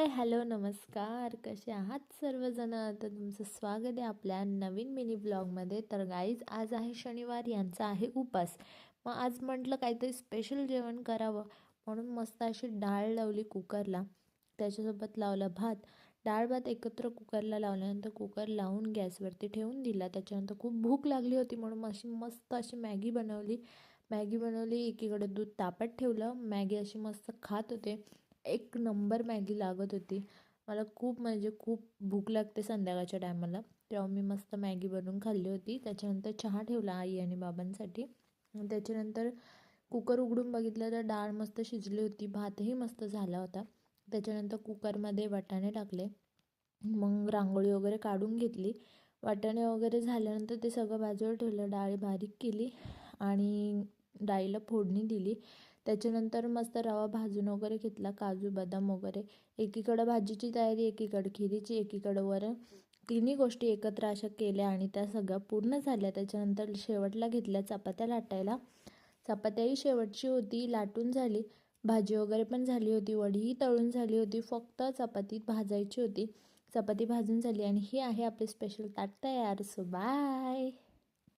Hello, नमस्कार. कसे आहात सर्वजण? तर तुमचं स्वागत आहे आपल्या नवीन मिनी ब्लॉगमध्ये. तर गाईज, आज आहे शनिवार, यांचा आहे उपास. मग आज म्हटलं काहीतरी स्पेशल जेवण करावं, म्हणून मस्त अशी डाळ लावली कुकरला. त्याच्यासोबत लावला भात. डाळ भात एकत्र कुकरला लावल्यानंतर कुकर लावून गॅसवरती ठेवून दिला. त्याच्यानंतर खूप भूक लागली होती, म्हणून अशी मस्त अशी मॅगी बनवली. एकीकडे दूध तापत ठेवलं. मॅगी अशी मस्त खात होते. एक नंबर मॅगी लागत होती. मला खूप म्हणजे खूप भूक लागते संध्याकाळच्या टायमाला, तेव्हा मी मस्त मॅगी बनवून खाल्ली होती. त्याच्यानंतर चहा ठेवला आई आणि बाबांसाठी. त्याच्यानंतर कुकर उघडून बघितलं तर डाळ मस्त शिजली होती, भातही मस्त झाला होता. त्याच्यानंतर कुकरमध्ये वाटाणे टाकले. मग रांगोळी वगैरे काढून घेतली. वाटाणे वगैरे झाल्यानंतर ते सगळं बाजूला ठेवलं. डाळ बारीक केली आणि डाळीला फोडणी दिली. त्याच्यानंतर मस्त रवा भाजून वगैरे घेतला, काजू बदाम वगैरे. एकीकडं भाजीची तयारी, एकीकडं खिरीची, एकीकडं वरण. तिन्ही गोष्टी एकत्र अशा केल्या आणि त्या सगळ्या पूर्ण झाल्या. त्याच्यानंतर शेवटला घेतल्या चपात्या लाटायला. चपात्याही शेवटची होती, लाटून झाली. भाजी वगैरे पण झाली होती, वडीही तळून झाली होती. फक्त चपाती भाजायची होती. चपाती भाजून झाली आणि ही आहे आपली स्पेशल ताट तयार. So bye.